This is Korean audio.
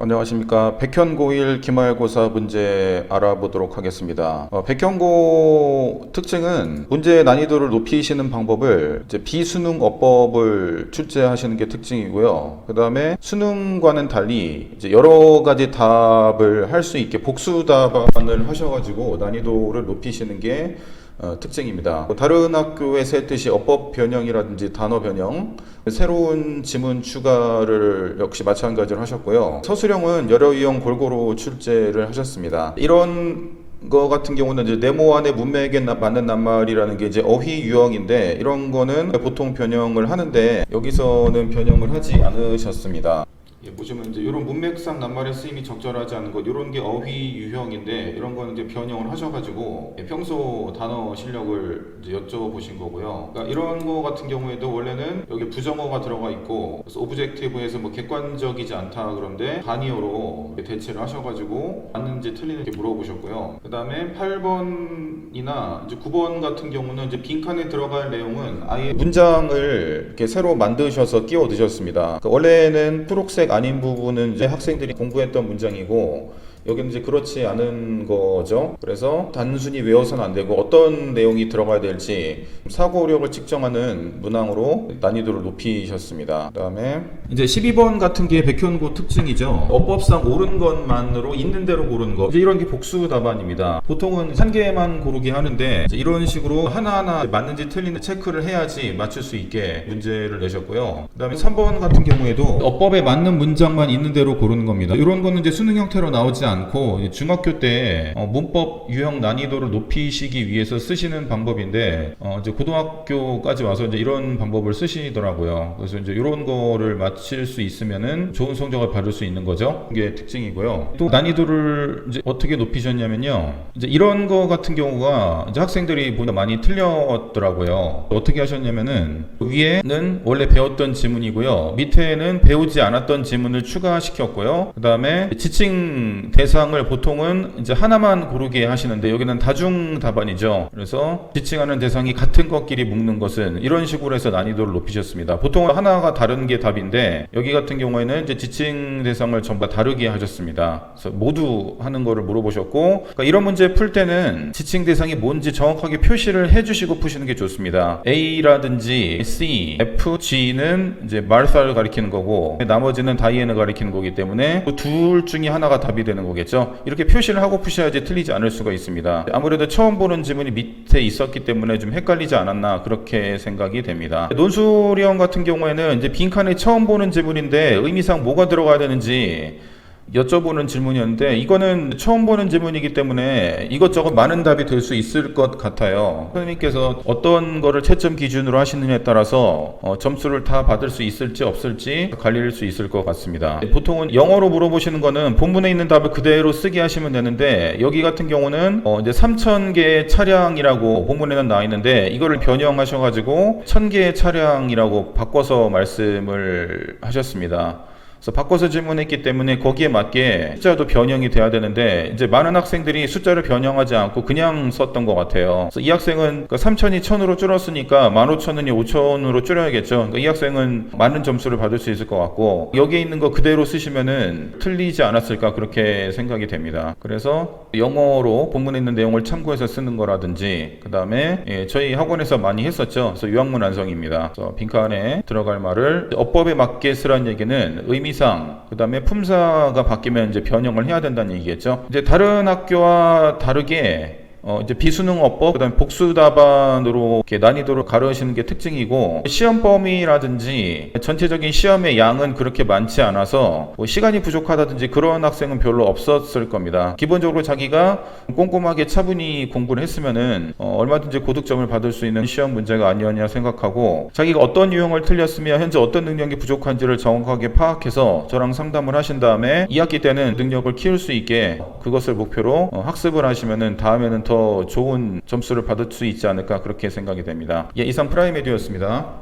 안녕하십니까. 백현고1 기말고사 문제 알아보도록 하겠습니다. 백현고 특징은 문제 난이도를 높이시는 방법을 이제 비수능 어법을 출제하시는 게 특징이고요. 그 다음에 수능과는 달리 이제 여러 가지 답을 할 수 있게 복수 답안을 하셔가지고 난이도를 높이시는 게 특징입니다. 다른 학교에서 했듯이 어법 변형이라든지 단어 변형, 새로운 지문 추가를 역시 마찬가지로 하셨고요. 서술형은 여러 유형 골고루 출제를 하셨습니다. 이런 거 같은 경우는 이제 네모안의 문맥에 맞는 낱말이라는 게 이제 어휘 유형인데, 이런 거는 보통 변형을 하는데 여기서는 변형을 하지 않으셨습니다. 보시면 이제 이런 문맥상 낱말의 쓰임이 적절하지 않은 것, 이런 게 어휘 유형인데 이런 거는 이제 변형을 하셔가지고 평소 단어 실력을 이제 여쭤보신 거고요. 그러니까 이런 거 같은 경우에도 원래는 여기 부정어가 들어가 있고, 그래서 오브젝티브에서 뭐 객관적이지 않다 그런데 단위어로 대체를 하셔가지고 맞는지 틀리는지 물어보셨고요. 그 다음에 8번이나 이제 9번 같은 경우는 이제 빈칸에 들어갈 내용은 아예 문장을 이렇게 새로 만드셔서 끼워 넣으셨습니다. 그러니까 원래는 초록색 아닌 부분은 이제 학생들이 공부했던 문장이고, 여기는 이제 그렇지 않은 거죠. 그래서 단순히 외워서는 안 되고 어떤 내용이 들어가야 될지 사고력을 측정하는 문항으로 난이도를 높이셨습니다. 그 다음에 이제 12번 같은 게 백현고 특징이죠. 어법상 옳은 것만으로 있는 대로 고르는 거, 이제 이런 게 복수 답안입니다. 보통은 한 개만 고르게 하는데 이런 식으로 하나하나 맞는지 틀린지 체크를 해야지 맞출 수 있게 문제를 내셨고요. 그 다음에 3번 같은 경우에도 어법에 맞는 문장만 있는 대로 고르는 겁니다. 이런 거는 이제 수능 형태로 나오지 않고 중학교 때 문법 유형 난이도를 높이시기 위해서 쓰시는 방법인데, 이제 고등학교까지 와서 이제 이런 방법을 쓰시더라고요. 그래서 이제 이런 거를 맞힐 수 있으면은 좋은 성적을 받을 수 있는 거죠. 이게 특징이고요. 또 난이도를 이제 어떻게 높이셨냐면요. 이제 이런 거 같은 경우가 이제 학생들이 보다 많이 틀렸더라고요. 어떻게 하셨냐면은 위에는 원래 배웠던 지문이고요. 밑에는 배우지 않았던 지문을 추가시켰고요. 그 다음에 지칭 대상을 보통은 이제 하나만 고르게 하시는데 여기는 다중 답안이죠. 그래서 지칭하는 대상이 같은 것끼리 묶는 것은, 이런 식으로 해서 난이도를 높이셨습니다. 보통은 하나가 다른 게 답인데 여기 같은 경우에는 이제 지칭 대상을 전부 다 다르게 하셨습니다. 그래서 모두 하는 거를 물어보셨고, 그러니까 이런 문제 풀 때는 지칭 대상이 뭔지 정확하게 표시를 해주시고 푸시는 게 좋습니다. A라든지 C, F, G는 이제 마르사를 가리키는 거고 나머지는 다이앤을 가리키는 거기 때문에 그 둘 중에 하나가 답이 되는 거겠죠. 이렇게 표시를 하고 푸셔야지 틀리지 않을 수가 있습니다. 아무래도 처음 보는 지문이 밑에 있었기 때문에 좀 헷갈리지 않았나 그렇게 생각이 됩니다. 논술형 같은 경우에는 이제 빈칸에 처음 보는 지문인데 의미상 뭐가 들어가야 되는지 여쭤보는 질문이었는데, 이거는 처음 보는 질문이기 때문에 이것저것 많은 답이 될 수 있을 것 같아요. 선생님께서 어떤 거를 채점 기준으로 하시느냐에 따라서 점수를 다 받을 수 있을지 없을지 갈릴 수 있을 것 같습니다. 보통은 영어로 물어보시는 거는 본문에 있는 답을 그대로 쓰게 하시면 되는데, 여기 같은 경우는 이제 3,000개의 차량이라고 본문에는 나와 있는데 이거를 변형하셔가지고 1,000개의 차량이라고 바꿔서 말씀을 하셨습니다. 그래서 바꿔서 질문했기 때문에 거기에 맞게 숫자도 변형이 돼야 되는데 이제 많은 학생들이 숫자를 변형하지 않고 그냥 썼던 것 같아요. 그래서 이 학생은 3,000이 1,000으로 줄었으니까 15,000이 5,000으로 줄여야겠죠. 그러니까 이 학생은 많은 점수를 받을 수 있을 것 같고, 여기에 있는 거 그대로 쓰시면은 틀리지 않았을까 그렇게 생각이 됩니다. 그래서 영어로 본문에 있는 내용을 참고해서 쓰는 거라든지, 그 다음에 저희 학원에서 많이 했었죠. 그래서 유학문 완성입니다. 그래서 빈칸에 들어갈 말을 어법에 맞게 쓰라는 얘기는 의미상, 그 다음에 품사가 바뀌면 이제 변형을 해야 된다는 얘기겠죠. 이제 다른 학교와 다르게 이제 비수능 어법, 그다음에 복수 답안으로 이렇게 난이도를 가르치는 게 특징이고, 시험 범위라든지 전체적인 시험의 양은 그렇게 많지 않아서 뭐 시간이 부족하다든지 그런 학생은 별로 없었을 겁니다. 기본적으로 자기가 꼼꼼하게 차분히 공부를 했으면은 얼마든지 고득점을 받을 수 있는 시험 문제가 아니었냐 생각하고, 자기가 어떤 유형을 틀렸으며 현재 어떤 능력이 부족한지를 정확하게 파악해서 저랑 상담을 하신 다음에 2학기 때는 능력을 키울 수 있게 그것을 목표로 학습을 하시면은 다음에는 더 좋은 점수를 받을 수 있지 않을까 그렇게 생각이 됩니다. 이상 프라이메디였습니다.